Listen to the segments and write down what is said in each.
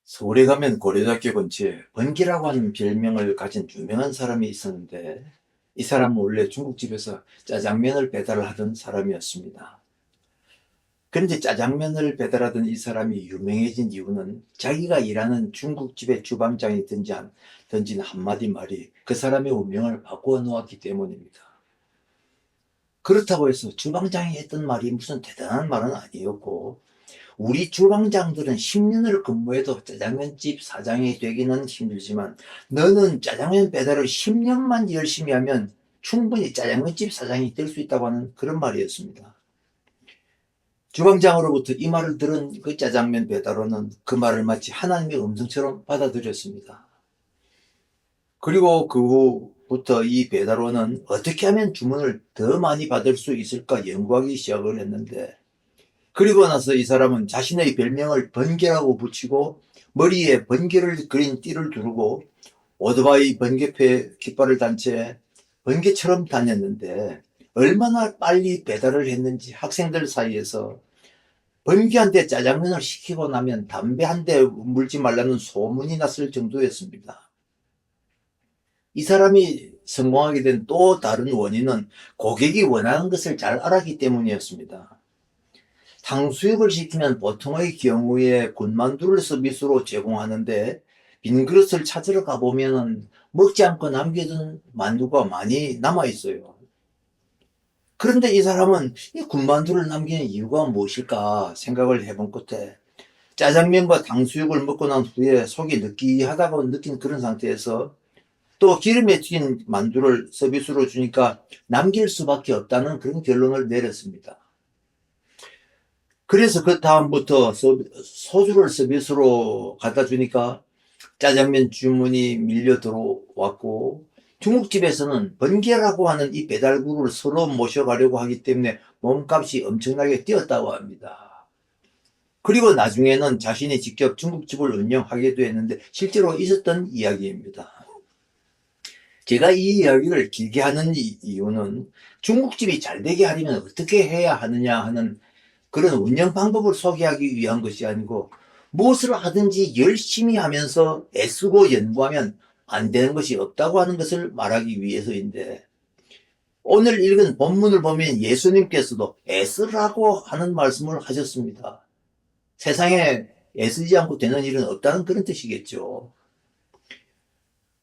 서울에 가면 고려대학교 근처에 번기라고 하는 별명을 가진 유명한 사람이 있었는데, 이 사람은 원래 중국집에서 짜장면을 배달을 하던 사람이었습니다. 그런데 짜장면을 배달하던 이 사람이 유명해진 이유는 자기가 일하는 중국집의 주방장이 던진 한마디 말이 그 사람의 운명을 바꾸어 놓았기 때문입니다. 그렇다고 해서 주방장이 했던 말이 무슨 대단한 말은 아니었고, 우리 주방장들은 10년을 근무해도 짜장면집 사장이 되기는 힘들지만, 너는 짜장면 배달을 10년만 열심히 하면 충분히 짜장면집 사장이 될 수 있다고 하는 그런 말이었습니다. 주방장으로부터 이 말을 들은 그 짜장면 배달원은 그 말을 마치 하나님의 음성처럼 받아들였습니다. 그리고 그 후부터 이 배달원은 어떻게 하면 주문을 더 많이 받을 수 있을까 연구하기 시작을 했는데, 그리고 나서 이 사람은 자신의 별명을 번개라고 붙이고 머리에 번개를 그린 띠를 두르고 오토바이 번개패 깃발을 단 채 번개처럼 다녔는데, 얼마나 빨리 배달을 했는지 학생들 사이에서 번개한테 짜장면을 시키고 나면 담배 한 대 물지 말라는 소문이 났을 정도였습니다. 이 사람이 성공하게 된 또 다른 원인은 고객이 원하는 것을 잘 알았기 때문이었습니다. 탕수육을 시키면 보통의 경우에 군만두를 서비스로 제공하는데, 빈 그릇을 찾으러 가보면 먹지 않고 남겨둔 만두가 많이 남아있어요. 그런데 이 사람은 이 군만두를 남기는 이유가 무엇일까 생각을 해본 끝에, 짜장면과 탕수육을 먹고 난 후에 속이 느끼하다고 느낀 그런 상태에서 또 기름에 튀긴 만두를 서비스로 주니까 남길 수밖에 없다는 그런 결론을 내렸습니다. 그래서 그 다음부터 소주를 서비스로 갖다 주니까 짜장면 주문이 밀려 들어왔고, 중국집에서는 번개라고 하는 이 배달구를 서로 모셔가려고 하기 때문에 몸값이 엄청나게 뛰었다고 합니다. 그리고 나중에는 자신이 직접 중국집을 운영하기도 했는데 실제로 있었던 이야기입니다. 제가 이 이야기를 길게 하는 이유는 중국집이 잘 되게 하려면 어떻게 해야 하느냐 하는 그런 운영 방법을 소개하기 위한 것이 아니고, 무엇을 하든지 열심히 하면서 애쓰고 연구하면 안 되는 것이 없다고 하는 것을 말하기 위해서인데, 오늘 읽은 본문을 보면 예수님께서도 애쓰라고 하는 말씀을 하셨습니다. 세상에 애쓰지 않고 되는 일은 없다는 그런 뜻이겠죠.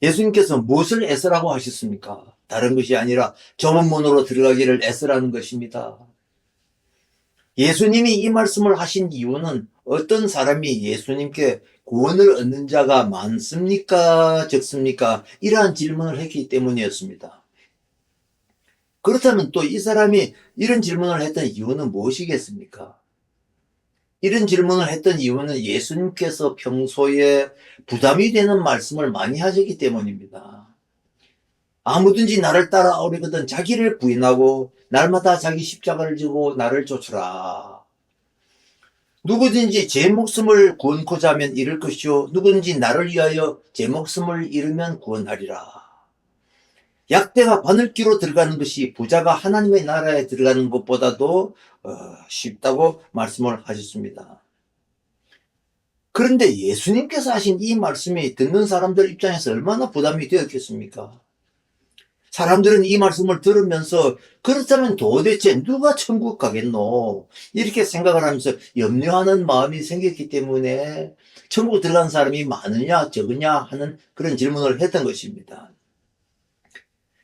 예수님께서 무엇을 애쓰라고 하셨습니까? 다른 것이 아니라 좁은 문으로 들어가기를 애쓰라는 것입니다. 예수님이 이 말씀을 하신 이유는 어떤 사람이 예수님께 구원을 얻는 자가 많습니까? 적습니까? 이러한 질문을 했기 때문이었습니다. 그렇다면 또 이 사람이 이런 질문을 했던 이유는 무엇이겠습니까? 이런 질문을 했던 이유는 예수님께서 평소에 부담이 되는 말씀을 많이 하셨기 때문입니다. 아무든지 나를 따라오려거든 자기를 부인하고 날마다 자기 십자가를 지고 나를 쫓으라. 누구든지 제 목숨을 구원코자 하면 잃을 것이요 누구든지 나를 위하여 제 목숨을 잃으면 구원하리라. 약대가 바늘귀로 들어가는 것이 부자가 하나님의 나라에 들어가는 것보다도 쉽다고 말씀을 하셨습니다. 그런데 예수님께서 하신 이 말씀이 듣는 사람들 입장에서 얼마나 부담이 되었겠습니까? 사람들은 이 말씀을 들으면서 그렇다면 도대체 누가 천국 가겠노? 이렇게 생각을 하면서 염려하는 마음이 생겼기 때문에 천국 들어간 사람이 많으냐 적으냐 하는 그런 질문을 했던 것입니다.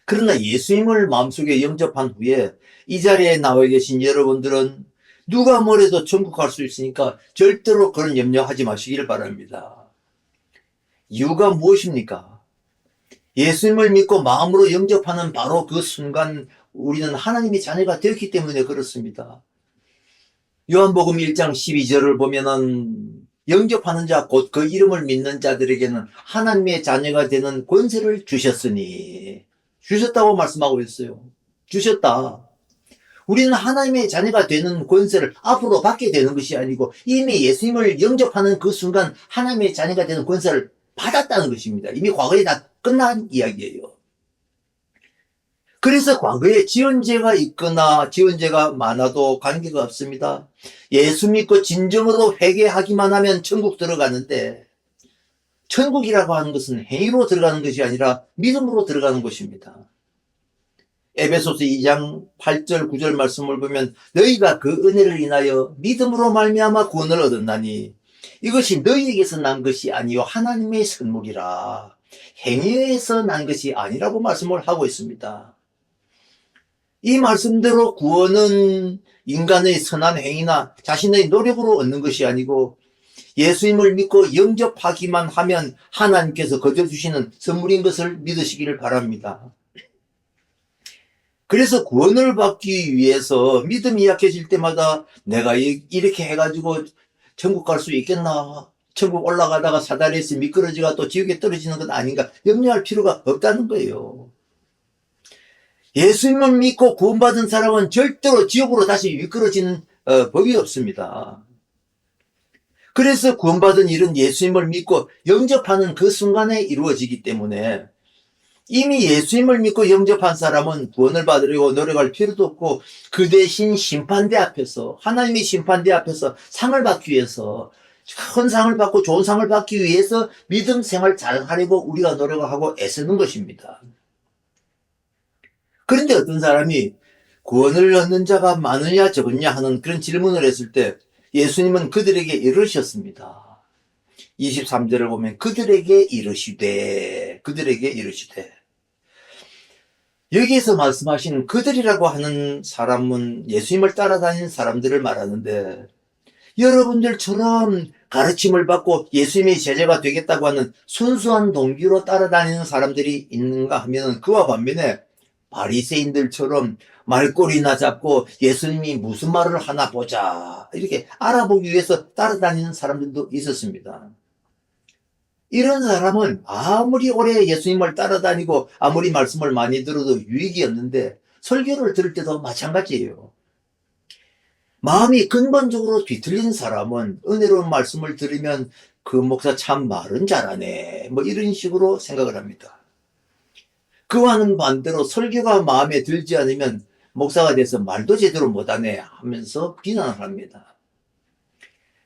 그러나 예수님을 마음속에 영접한 후에 이 자리에 나와 계신 여러분들은 누가 뭐래도 천국 갈 수 있으니까 절대로 그런 염려하지 마시길 바랍니다. 이유가 무엇입니까? 예수님을 믿고 마음으로 영접하는 바로 그 순간 우리는 하나님의 자녀가 되었기 때문에 그렇습니다. 요한복음 1장 12절을 보면은 영접하는 자 곧 그 이름을 믿는 자들에게는 하나님의 자녀가 되는 권세를 주셨으니, 주셨다고 말씀하고 있어요. 주셨다. 우리는 하나님의 자녀가 되는 권세를 앞으로 받게 되는 것이 아니고 이미 예수님을 영접하는 그 순간 하나님의 자녀가 되는 권세를 받았다는 것입니다. 이미 과거에 다 끝난 이야기예요. 그래서 과거에 지은 죄가 있거나 지은 죄가 많아도 관계가 없습니다. 예수 믿고 진정으로 회개하기만 하면 천국 들어가는데, 천국이라고 하는 것은 행위로 들어가는 것이 아니라 믿음으로 들어가는 것입니다. 에베소서 2장 8절 9절 말씀을 보면 너희가 그 은혜를 인하여 믿음으로 말미암아 구원을 얻었나니 이것이 너희에게서 난 것이 아니요 하나님의 선물이라. 행위에서 난 것이 아니라고 말씀을 하고 있습니다. 이 말씀대로 구원은 인간의 선한 행위나 자신의 노력으로 얻는 것이 아니고 예수님을 믿고 영접하기만 하면 하나님께서 거저주시는 선물인 것을 믿으시기를 바랍니다. 그래서 구원을 받기 위해서 믿음이 약해질 때마다 내가 이렇게 해가지고 천국 갈 수 있겠나? 천국 올라가다가 사다리에서 미끄러지가 또 지옥에 떨어지는 것 아닌가? 염려할 필요가 없다는 거예요. 예수님을 믿고 구원받은 사람은 절대로 지옥으로 다시 미끄러지는 법이 없습니다. 그래서 구원받은 일은 예수님을 믿고 영접하는 그 순간에 이루어지기 때문에 이미 예수님을 믿고 영접한 사람은 구원을 받으려고 노력할 필요도 없고 그 대신 심판대 앞에서 하나님의 심판대 앞에서 상을 받기 위해서 큰 상을 받고 좋은 상을 받기 위해서 믿음 생활 잘 하려고 우리가 노력을 하고 애쓰는 것입니다. 그런데 어떤 사람이 구원을 얻는 자가 많으냐 적으냐 하는 그런 질문을 했을 때 예수님은 그들에게 이르셨습니다. 23절을 보면 그들에게 이르시되 여기에서 말씀하신 그들이라고 하는 사람은 예수님을 따라다니는 사람들을 말하는데 여러분들처럼 가르침을 받고 예수님의 제자가 되겠다고 하는 순수한 동기로 따라다니는 사람들이 있는가 하면 그와 반면에 바리새인들처럼 말꼬리나 잡고 예수님이 무슨 말을 하나 보자 이렇게 알아보기 위해서 따라다니는 사람들도 있었습니다. 이런 사람은 아무리 오래 예수님을 따라다니고 아무리 말씀을 많이 들어도 유익이 없는데 설교를 들을 때도 마찬가지예요. 마음이 근본적으로 뒤틀린 사람은 은혜로운 말씀을 들으면 그 목사 참 말은 잘하네 뭐 이런 식으로 생각을 합니다. 그와는 반대로 설교가 마음에 들지 않으면 목사가 돼서 말도 제대로 못하네 하면서 비난을 합니다.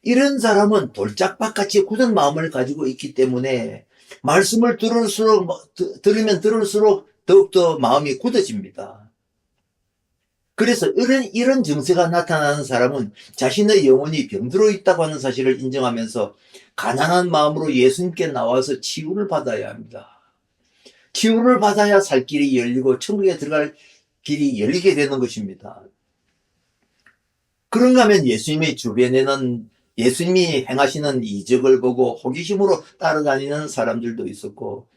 이런 사람은 돌짝밭같이 굳은 마음을 가지고 있기 때문에 말씀을 들으면 들을수록 더욱더 마음이 굳어집니다. 그래서 이런 증세가 나타나는 사람은 자신의 영혼이 병들어 있다고 하는 사실을 인정하면서 가난한 마음으로 예수님께 나와서 치유를 받아야 합니다. 치유를 받아야 살 길이 열리고 천국에 들어갈 길이 열리게 되는 것입니다. 그런가 하면 예수님의 주변에는 예수님이 행하시는 이적을 보고 호기심으로 따라다니는 사람들도 있었고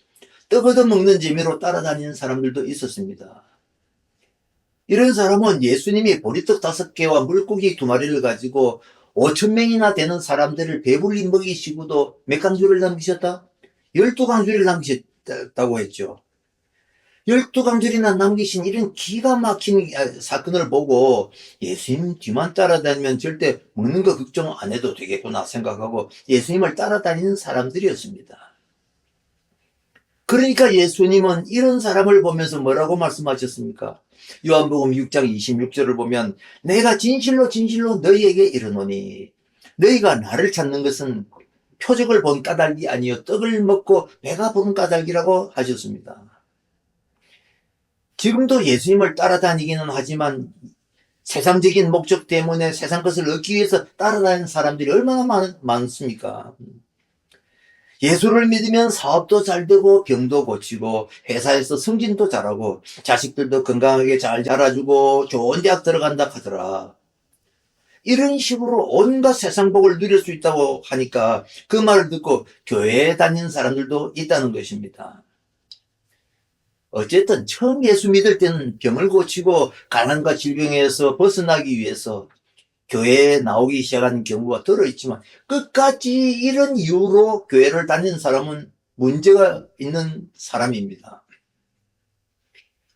떡 얻어먹는 재미로 따라다니는 사람들도 있었습니다. 이런 사람은 예수님이 보리떡 5개와 물고기 2마리를 가지고 5,000명이나 되는 사람들을 배불리 먹이시고도 몇 강주를 남기셨다? 12강주를 남기셨다고 했죠. 12강줄이나 남기신 이런 기가 막힌 사건을 보고 예수님 뒤만 따라다니면 절대 먹는 거 걱정 안 해도 되겠구나 생각하고 예수님을 따라다니는 사람들이었습니다. 그러니까 예수님은 이런 사람을 보면서 뭐라고 말씀하셨습니까? 요한복음 6장 26절을 보면 내가 진실로 너희에게 이르노니 너희가 나를 찾는 것은 표적을 본 까닭이 아니요 떡을 먹고 배가 부른 까닭이라고 하셨습니다. 지금도 예수님을 따라다니기는 하지만 세상적인 목적 때문에 세상 것을 얻기 위해서 따라다니는 사람들이 얼마나 많습니까? 예수를 믿으면 사업도 잘 되고 병도 고치고 회사에서 승진도 잘하고 자식들도 건강하게 잘 자라주고 좋은 대학 들어간다 하더라. 이런 식으로 온갖 세상 복을 누릴 수 있다고 하니까 그 말을 듣고 교회에 다니는 사람들도 있다는 것입니다. 어쨌든 처음 예수 믿을 때는 병을 고치고 가난과 질병에서 벗어나기 위해서 교회에 나오기 시작하는 경우가 들어있지만 끝까지 이런 이유로 교회를 다니는 사람은 문제가 있는 사람입니다.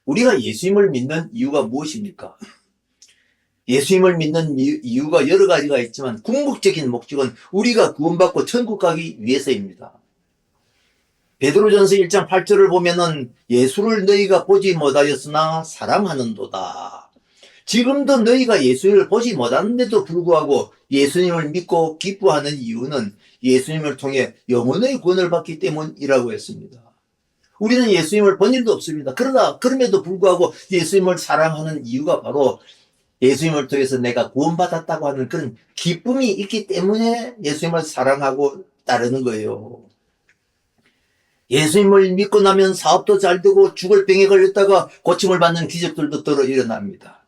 우리가 예수님을 믿는 이유가 무엇입니까? 예수님을 믿는 이유가 여러 가지가 있지만 궁극적인 목적은 우리가 구원받고 천국 가기 위해서입니다. 베드로전서 1장 8절을 보면은 예수를 너희가 보지 못하였으나 사랑하는도다. 지금도 너희가 예수님을 보지 못하는데도 불구하고 예수님을 믿고 기뻐하는 이유는 예수님을 통해 영혼의 구원을 받기 때문이라고 했습니다. 우리는 예수님을 본 일도 없습니다. 그럼에도 불구하고 예수님을 사랑하는 이유가 바로 예수님을 통해서 내가 구원받았다고 하는 그런 기쁨이 있기 때문에 예수님을 사랑하고 따르는 거예요. 예수님을 믿고 나면 사업도 잘 되고 죽을 병에 걸렸다가 고침을 받는 기적들도 들어 일어납니다.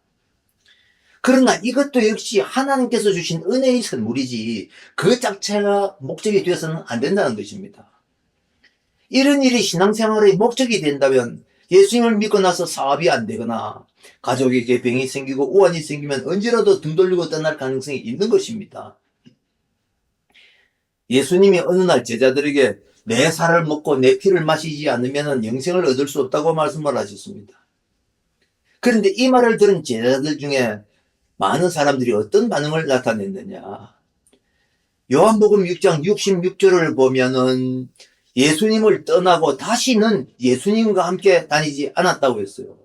그러나 이것도 역시 하나님께서 주신 은혜의 선물이지 그 자체가 목적이 되어서는 안 된다는 것입니다. 이런 일이 신앙생활의 목적이 된다면 예수님을 믿고 나서 사업이 안 되거나 가족에게 병이 생기고 우환이 생기면 언제라도 등 돌리고 떠날 가능성이 있는 것입니다. 예수님이 어느 날 제자들에게 내 살을 먹고 내 피를 마시지 않으면 영생을 얻을 수 없다고 말씀을 하셨습니다. 그런데 이 말을 들은 제자들 중에 많은 사람들이 어떤 반응을 나타냈느냐. 요한복음 6장 66절을 보면은 예수님을 떠나고 다시는 예수님과 함께 다니지 않았다고 했어요.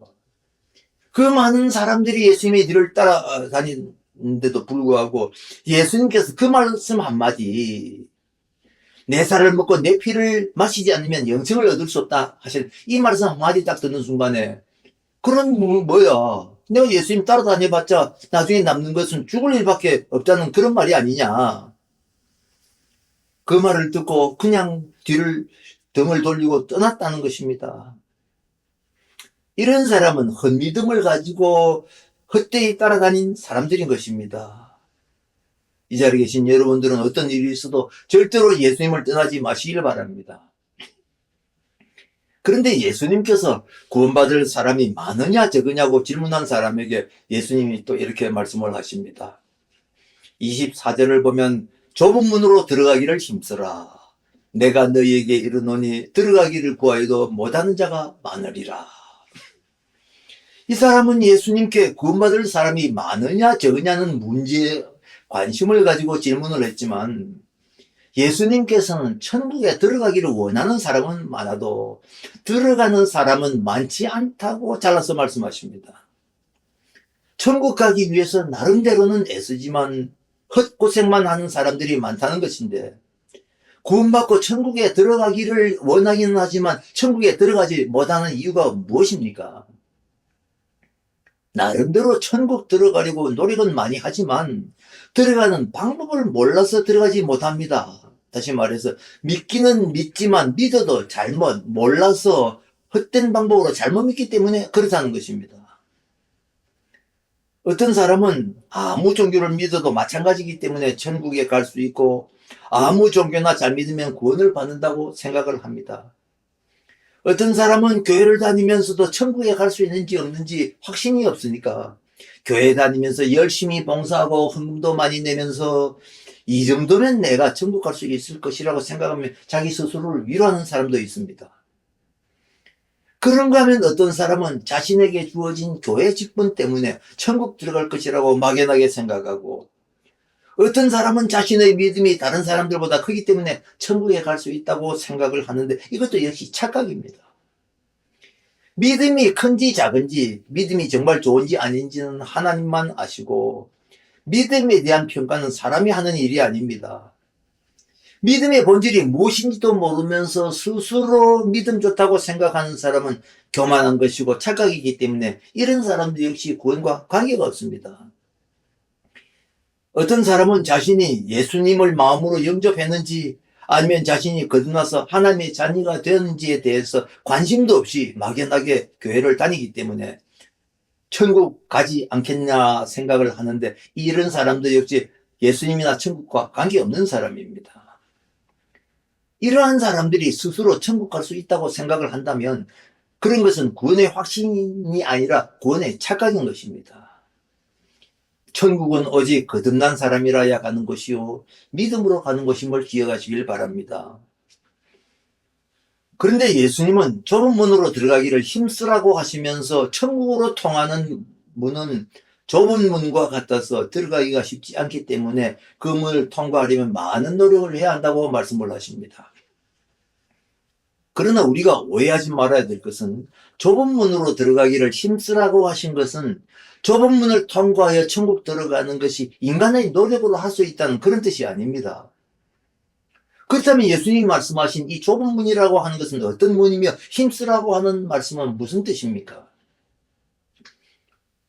그 많은 사람들이 예수님의 뒤를 따라다니는데도 불구하고 예수님께서 그 말씀 한마디, 내 살을 먹고 내 피를 마시지 않으면 영생을 얻을 수 없다 하실 이 말씀 한마디 딱 듣는 순간에 그런 뭐야, 내가 예수님 따라다녀봤자 나중에 남는 것은 죽을 일밖에 없다는 그런 말이 아니냐. 그 말을 듣고 그냥 등을 돌리고 떠났다는 것입니다. 이런 사람은 헛믿음을 가지고 헛되이 따라다닌 사람들인 것입니다. 이 자리에 계신 여러분들은 어떤 일이 있어도 절대로 예수님을 떠나지 마시길 바랍니다. 그런데 예수님께서 구원받을 사람이 많으냐 적으냐고 질문한 사람에게 예수님이 또 이렇게 말씀을 하십니다. 24절을 보면 좁은 문으로 들어가기를 힘쓰라. 내가 너희에게 이르노니 들어가기를 구하여도 못하는 자가 많으리라. 이 사람은 예수님께 구원받을 사람이 많으냐 적으냐는 문제에 관심을 가지고 질문을 했지만 예수님께서는 천국에 들어가기를 원하는 사람은 많아도 들어가는 사람은 많지 않다고 잘라서 말씀하십니다. 천국 가기 위해서 나름대로는 애쓰지만 헛고생만 하는 사람들이 많다는 것인데 구원받고 천국에 들어가기를 원하기는 하지만 천국에 들어가지 못하는 이유가 무엇입니까? 나름대로 천국 들어가려고 노력은 많이 하지만 들어가는 방법을 몰라서 들어가지 못합니다. 다시 말해서 믿기는 믿지만 믿어도 잘못 몰라서 헛된 방법으로 잘못 믿기 때문에 그렇다는 것입니다. 어떤 사람은 아무 종교를 믿어도 마찬가지이기 때문에 천국에 갈 수 있고 아무 종교나 잘 믿으면 구원을 받는다고 생각을 합니다. 어떤 사람은 교회를 다니면서도 천국에 갈 수 있는지 없는지 확신이 없으니까 교회 다니면서 열심히 봉사하고 헌금도 많이 내면서 이 정도면 내가 천국 갈 수 있을 것이라고 생각하며 자기 스스로를 위로하는 사람도 있습니다. 그런가 하면 어떤 사람은 자신에게 주어진 교회 직분 때문에 천국 들어갈 것이라고 막연하게 생각하고 어떤 사람은 자신의 믿음이 다른 사람들보다 크기 때문에 천국에 갈 수 있다고 생각을 하는데 이것도 역시 착각입니다. 믿음이 큰지 작은지 믿음이 정말 좋은지 아닌지는 하나님만 아시고 믿음에 대한 평가는 사람이 하는 일이 아닙니다. 믿음의 본질이 무엇인지도 모르면서 스스로 믿음 좋다고 생각하는 사람은 교만한 것이고 착각이기 때문에 이런 사람들 역시 구원과 관계가 없습니다. 어떤 사람은 자신이 예수님을 마음으로 영접했는지 아니면 자신이 거듭나서 하나님의 자녀가 되었는지에 대해서 관심도 없이 막연하게 교회를 다니기 때문에 천국 가지 않겠냐 생각을 하는데 이런 사람도 역시 예수님이나 천국과 관계없는 사람입니다. 이러한 사람들이 스스로 천국 갈 수 있다고 생각을 한다면 그런 것은 구원의 확신이 아니라 구원의 착각인 것입니다. 천국은 오직 거듭난 사람이라야 가는 것이요 믿음으로 가는 것임을 기억하시길 바랍니다. 그런데 예수님은 좁은 문으로 들어가기를 힘쓰라고 하시면서 천국으로 통하는 문은 좁은 문과 같아서 들어가기가 쉽지 않기 때문에 그 문을 통과하려면 많은 노력을 해야 한다고 말씀을 하십니다. 그러나 우리가 오해하지 말아야 될 것은 좁은 문으로 들어가기를 힘쓰라고 하신 것은 좁은 문을 통과하여 천국 들어가는 것이 인간의 노력으로 할 수 있다는 그런 뜻이 아닙니다. 그렇다면 예수님이 말씀하신 이 좁은 문이라고 하는 것은 어떤 문이며 힘쓰라고 하는 말씀은 무슨 뜻입니까?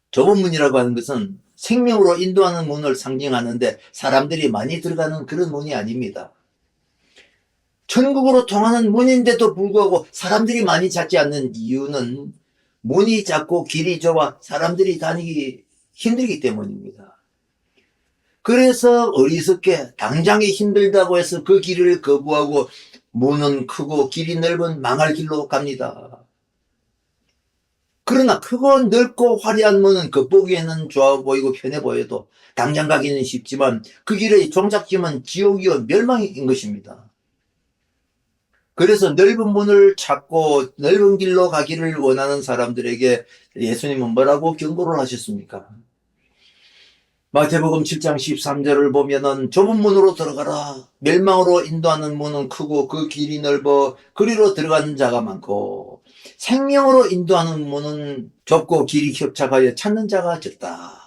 좁은 문이라고 하는 것은 생명으로 인도하는 문을 상징하는데 사람들이 많이 들어가는 그런 문이 아닙니다. 천국으로 통하는 문인데도 불구하고 사람들이 많이 찾지 않는 이유는 문이 작고 길이 좁아 사람들이 다니기 힘들기 때문입니다. 그래서 어리석게 당장에 힘들다고 해서 그 길을 거부하고 문은 크고 길이 넓은 망할 길로 갑니다. 그러나 크고 넓고 화려한 문은 겉보기에는 좋아 보이고 편해 보여도 당장 가기는 쉽지만 그 길의 종착지는 지옥이요 멸망인 것입니다. 그래서 넓은 문을 찾고 넓은 길로 가기를 원하는 사람들에게 예수님은 뭐라고 경고를 하셨습니까? 마태복음 7장 13절을 보면은 좁은 문으로 들어가라. 멸망으로 인도하는 문은 크고 그 길이 넓어 그리로 들어가는 자가 많고 생명으로 인도하는 문은 좁고 길이 협착하여 찾는 자가 적다.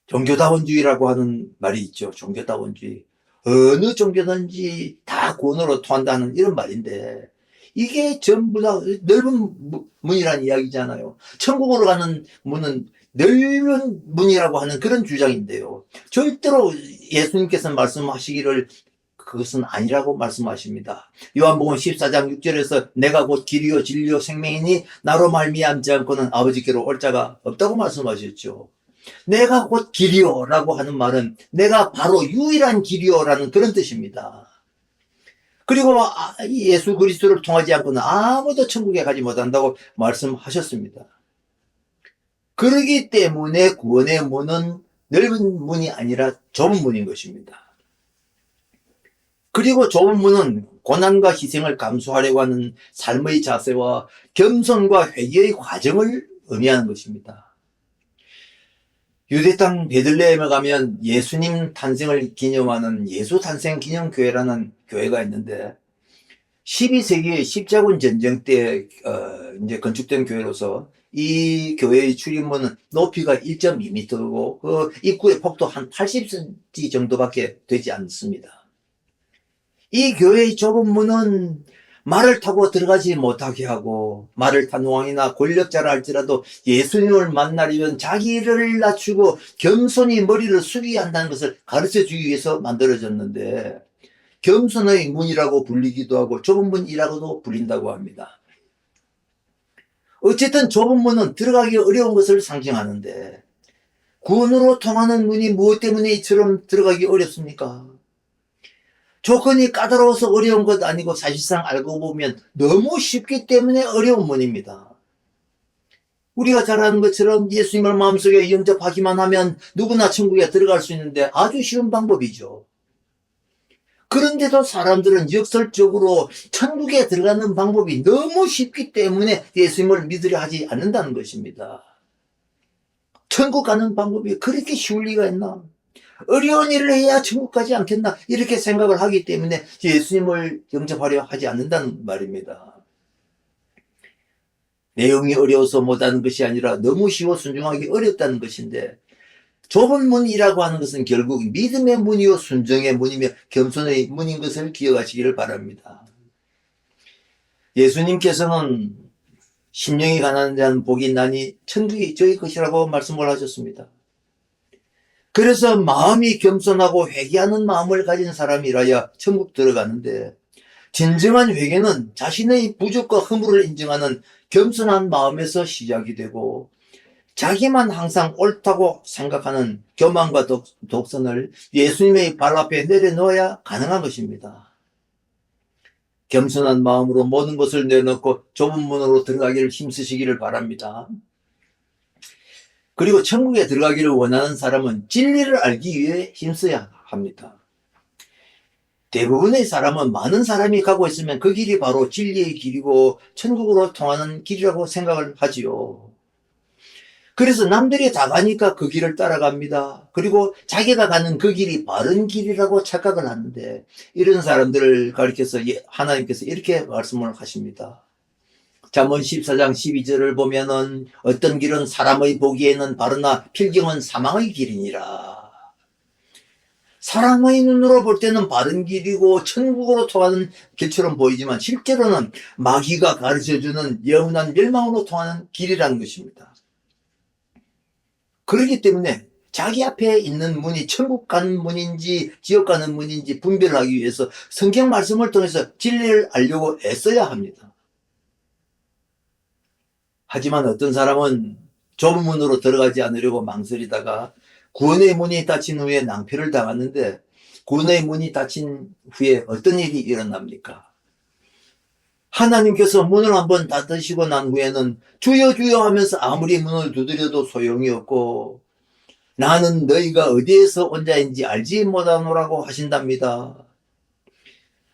종교다원주의라고 하는 말이 있죠. 종교다원주의. 어느 종교든지 다 구원으로 통한다는 이런 말인데 이게 전부 다 넓은 문이라는 이야기잖아요. 천국으로 가는 문은 넓은 문이라고 하는 그런 주장인데요. 절대로 예수님께서 말씀하시기를 그것은 아니라고 말씀하십니다. 요한복음 14장 6절에서 내가 곧 길이요 진리요 생명이니 나로 말미암지 않고는 아버지께로 올 자가 없다고 말씀하셨죠. 내가 곧 길이요 라고 하는 말은 내가 바로 유일한 길이요 라는 그런 뜻입니다. 그리고 예수 그리스도를 통하지 않고는 아무도 천국에 가지 못한다고 말씀하셨습니다. 그러기 때문에 구원의 문은 넓은 문이 아니라 좁은 문인 것입니다. 그리고 좁은 문은 고난과 희생을 감수하려고 하는 삶의 자세와 겸손과 회개의 과정을 의미하는 것입니다. 유대 땅 베들레헴에 가면 예수님 탄생을 기념하는 예수 탄생 기념교회라는 교회가 있는데 12세기 십자군 전쟁 때 이제 건축된 교회로서 이 교회의 출입문은 높이가 1.2m고 그 입구의 폭도 한 80cm 정도밖에 되지 않습니다. 이 교회의 좁은 문은 말을 타고 들어가지 못하게 하고 말을 탄 왕이나 권력자라 할지라도 예수님을 만나려면 자기를 낮추고 겸손히 머리를 숙여야 한다는 것을 가르쳐주기 위해서 만들어졌는데 겸손의 문이라고 불리기도 하고 좁은 문이라고도 불린다고 합니다. 어쨌든 좁은 문은 들어가기 어려운 것을 상징하는데 구원으로 통하는 문이 무엇 때문에 이처럼 들어가기 어렵습니까? 조건이 까다로워서 어려운 것 아니고 사실상 알고 보면 너무 쉽기 때문에 어려운 문입니다. 우리가 잘 아는 것처럼 예수님을 마음속에 영접하기만 하면 누구나 천국에 들어갈 수 있는데 아주 쉬운 방법이죠. 그런데도 사람들은 역설적으로 천국에 들어가는 방법이 너무 쉽기 때문에 예수님을 믿으려 하지 않는다는 것입니다. 천국 가는 방법이 그렇게 쉬울 리가 있나? 어려운 일을 해야 천국 가지 않겠나 이렇게 생각을 하기 때문에 예수님을 영접하려 하지 않는다는 말입니다. 내용이 어려워서 못하는 것이 아니라 너무 쉬워 순종하기 어렵다는 것인데 좁은 문이라고 하는 것은 결국 믿음의 문이요 순종의 문이며 겸손의 문인 것을 기억하시기를 바랍니다. 예수님께서는 심령이 가난한 자는 복이 있나니 천국이 저희 것이라고 말씀을 하셨습니다. 그래서 마음이 겸손하고 회개하는 마음을 가진 사람이라야 천국 들어가는데 진정한 회개는 자신의 부족과 허물을 인정하는 겸손한 마음에서 시작이 되고 자기만 항상 옳다고 생각하는 교만과 독선을 예수님의 발 앞에 내려놓아야 가능한 것입니다. 겸손한 마음으로 모든 것을 내려놓고 좁은 문으로 들어가기를 힘쓰시기를 바랍니다. 그리고 천국에 들어가기를 원하는 사람은 진리를 알기 위해 힘써야 합니다. 대부분의 사람은 많은 사람이 가고 있으면 그 길이 바로 진리의 길이고 천국으로 통하는 길이라고 생각을 하지요. 그래서 남들이 다 가니까 그 길을 따라갑니다. 그리고 자기가 가는 그 길이 바른 길이라고 착각을 하는데, 이런 사람들을 가리켜서 하나님께서 이렇게 말씀을 하십니다. 잠언 14장 12절을 보면은 어떤 길은 사람의 보기에는 바르나 필경은 사망의 길이니라. 사람의 눈으로 볼 때는 바른 길이고 천국으로 통하는 길처럼 보이지만 실제로는 마귀가 가르쳐주는 영원한 멸망으로 통하는 길이라는 것입니다. 그렇기 때문에 자기 앞에 있는 문이 천국 가는 문인지 지옥 가는 문인지 분별하기 위해서 성경 말씀을 통해서 진리를 알려고 애써야 합니다. 하지만 어떤 사람은 좁은 문으로 들어가지 않으려고 망설이다가 구원의 문이 닫힌 후에 낭패를 당하는데, 구원의 문이 닫힌 후에 어떤 일이 일어납니까? 하나님께서 문을 한번 닫으시고 난 후에는 주여 주여 하면서 아무리 문을 두드려도 소용이 없고, 나는 너희가 어디에서 온 자인지 알지 못하노라고 하신답니다.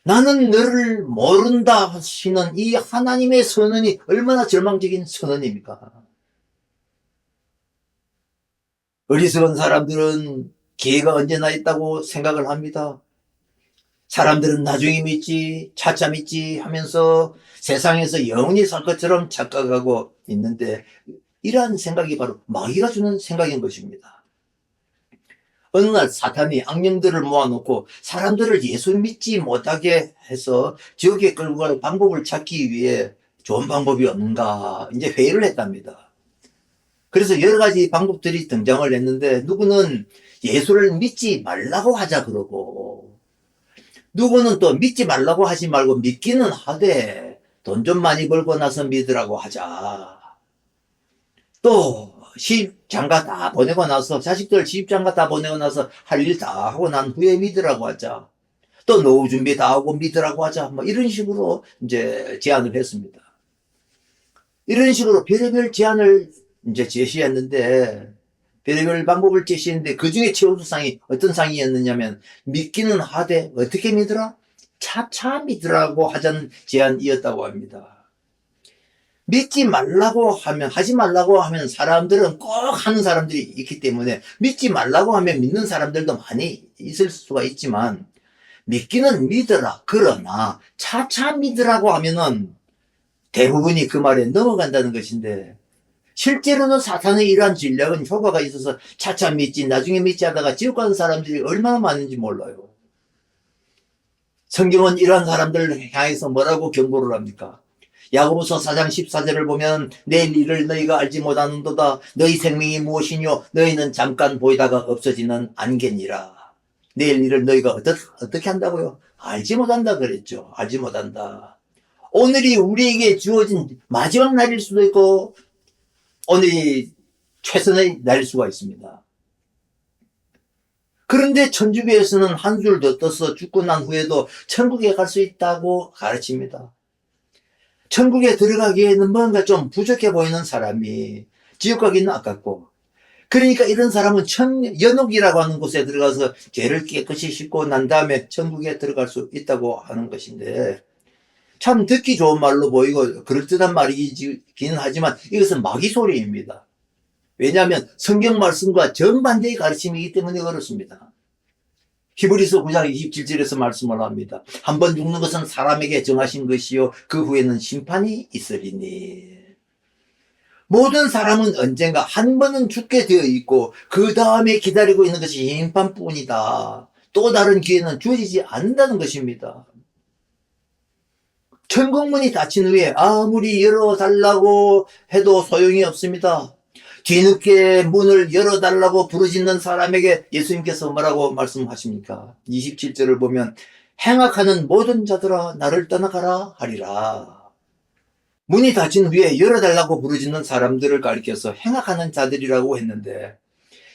나는 너를 모른다 하시는 이 하나님의 선언이 얼마나 절망적인 선언입니까? 어리석은 사람들은 기회가 언제나 있다고 생각을 합니다. 사람들은 나중에 믿지, 차차 믿지 하면서 세상에서 영원히 살 것처럼 착각하고 있는데, 이러한 생각이 바로 마귀가 주는 생각인 것입니다. 어느 날 사탄이 악령들을 모아놓고 사람들을 예수 믿지 못하게 해서 지옥에 끌고 갈 방법을 찾기 위해 좋은 방법이 없는가 이제 회의를 했답니다. 그래서 여러 가지 방법들이 등장을 했는데, 누구는 예수를 믿지 말라고 하자 그러고, 누구는 또 믿지 말라고 하지 말고 믿기는 하되 돈 좀 많이 벌고 나서 믿으라고 하자. 또 시집장가 다 보내고 나서, 자식들 시집장가 다 보내고 나서 할 일 다 하고 난 후에 믿으라고 하자. 또 노후 준비 다 하고 믿으라고 하자. 뭐 이런 식으로 이제 제안을 했습니다. 이런 식으로 별의별 제안을 이제 제시했는데, 별의별 방법을 제시했는데, 그 중에 최우수상이 어떤 상이었느냐면, 믿기는 하되 어떻게 믿으라? 차차 믿으라고 하자는 제안이었다고 합니다. 믿지 말라고 하면, 하지 말라고 하면 사람들은 꼭 하는 사람들이 있기 때문에, 믿지 말라고 하면 믿는 사람들도 많이 있을 수가 있지만, 믿기는 믿어라. 그러나 차차 믿으라고 하면은 대부분이 그 말에 넘어간다는 것인데, 실제로는 사탄의 이러한 전략은 효과가 있어서 차차 믿지 나중에 믿지 하다가 지옥 가는 사람들이 얼마나 많은지 몰라요. 성경은 이러한 사람들을 향해서 뭐라고 경고를 합니까? 야고보서 4장 14절을 보면 내일 일을 너희가 알지 못하는도다. 너희 생명이 무엇이뇨? 너희는 잠깐 보이다가 없어지는 안개니라. 내일 일을 너희가 어떻게 한다고요? 알지 못한다 그랬죠. 알지 못한다. 오늘이 우리에게 주어진 마지막 날일 수도 있고 오늘이 최선의 날일 수가 있습니다. 그런데 천주교에서는 한술 더 떠서 죽고 난 후에도 천국에 갈 수 있다고 가르칩니다. 천국에 들어가기에는 뭔가 좀 부족해 보이는 사람이 지옥 가기는 아깝고, 그러니까 이런 사람은 연옥이라고 하는 곳에 들어가서 죄를 깨끗이 씻고 난 다음에 천국에 들어갈 수 있다고 하는 것인데, 참 듣기 좋은 말로 보이고 그럴듯한 말이긴 하지만 이것은 마귀 소리입니다. 왜냐하면 성경 말씀과 정반대의 가르침이기 때문에 그렇습니다. 히브리서 9장 27절에서 말씀을 합니다. 한번 죽는 것은 사람에게 정하신 것이요 그 후에는 심판이 있으리니. 모든 사람은 언젠가 한 번은 죽게 되어 있고 그 다음에 기다리고 있는 것이 심판뿐이다. 또 다른 기회는 주어지지 않는다는 것입니다. 천국문이 닫힌 후에 아무리 열어달라고 해도 소용이 없습니다. 뒤늦게 문을 열어달라고 부르짖는 사람에게 예수님께서 뭐라고 말씀하십니까? 27절을 보면 행악하는 모든 자들아 나를 떠나가라 하리라. 문이 닫힌 후에 열어달라고 부르짖는 사람들을 가리켜서 행악하는 자들이라고 했는데,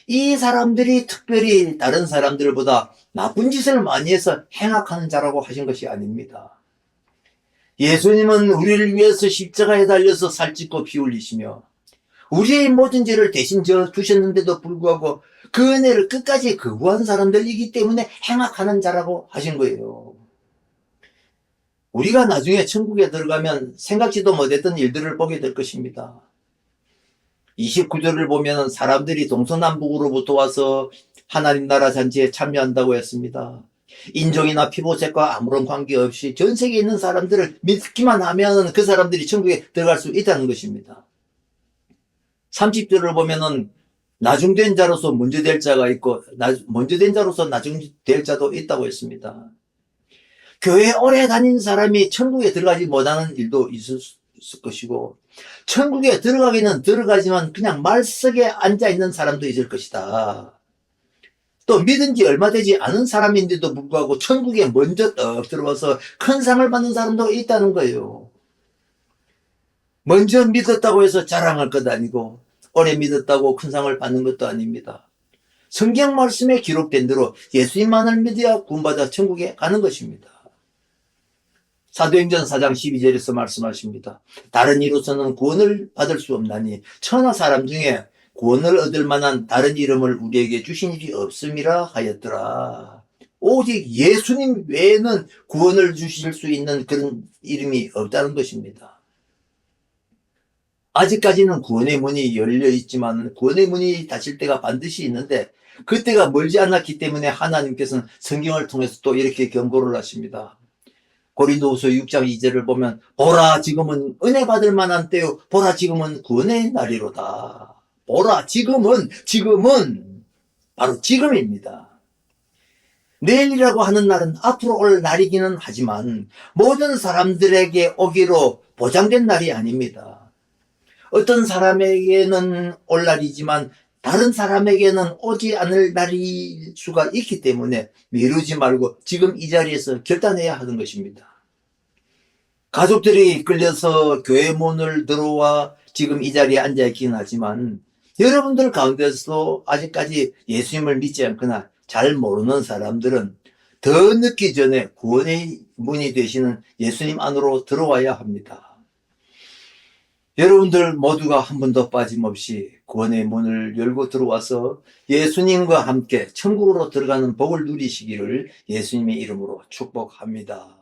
이 사람들이 특별히 다른 사람들보다 나쁜 짓을 많이 해서 행악하는 자라고 하신 것이 아닙니다. 예수님은 우리를 위해서 십자가에 달려서 살찌고 피 흘리시며 우리의 모든 죄를 대신 져 주셨는데도 불구하고 그 은혜를 끝까지 거부한 사람들이기 때문에 행악하는 자라고 하신 거예요. 우리가 나중에 천국에 들어가면 생각지도 못했던 일들을 보게 될 것입니다. 29절을 보면 사람들이 동서남북으로부터 와서 하나님 나라 잔치에 참여한다고 했습니다. 인종이나 피부색과 아무런 관계없이 전 세계에 있는 사람들을 믿기만 하면 그 사람들이 천국에 들어갈 수 있다는 것입니다. 30절을 보면은 나중된 자로서 먼저 될 자가 있고 먼저 된 자로서 나중될 자도 있다고 했습니다. 교회 오래 다닌 사람이 천국에 들어가지 못하는 일도 있을 것이고 천국에 들어가기는 들어가지만 그냥 말석에 앉아있는 사람도 있을 것이다. 또 믿은 지 얼마 되지 않은 사람인데도 불구하고 천국에 먼저 떡 들어와서 큰 상을 받는 사람도 있다는 거예요. 먼저 믿었다고 해서 자랑할 것 아니고 오래 믿었다고 큰 상을 받는 것도 아닙니다. 성경 말씀에 기록된 대로 예수님만을 믿어야 구원받아 천국에 가는 것입니다. 사도행전 4장 12절에서 말씀하십니다. 다른 이로서는 구원을 받을 수 없나니 천하 사람 중에 구원을 얻을 만한 다른 이름을 우리에게 주신 일이 없음이라 하였더라. 오직 예수님 외에는 구원을 주실 수 있는 그런 이름이 없다는 것입니다. 아직까지는 구원의 문이 열려 있지만 구원의 문이 닫힐 때가 반드시 있는데 그때가 멀지 않았기 때문에 하나님께서는 성경을 통해서 또 이렇게 경고를 하십니다. 고린도후서 6장 2절을 보면 보라 지금은 은혜 받을 만한 때요 보라 지금은 구원의 날이로다. 보라 지금은 바로 지금입니다. 내일이라고 하는 날은 앞으로 올 날이기는 하지만 모든 사람들에게 오기로 보장된 날이 아닙니다. 어떤 사람에게는 올 날이지만 다른 사람에게는 오지 않을 날일 수가 있기 때문에 미루지 말고 지금 이 자리에서 결단해야 하는 것입니다. 가족들이 끌려서 교회 문을 들어와 지금 이 자리에 앉아있긴 하지만 여러분들 가운데서도 아직까지 예수님을 믿지 않거나 잘 모르는 사람들은 더 늦기 전에 구원의 문이 되시는 예수님 안으로 들어와야 합니다. 여러분들 모두가 한 번도 빠짐없이 구원의 문을 열고 들어와서 예수님과 함께 천국으로 들어가는 복을 누리시기를 예수님의 이름으로 축복합니다.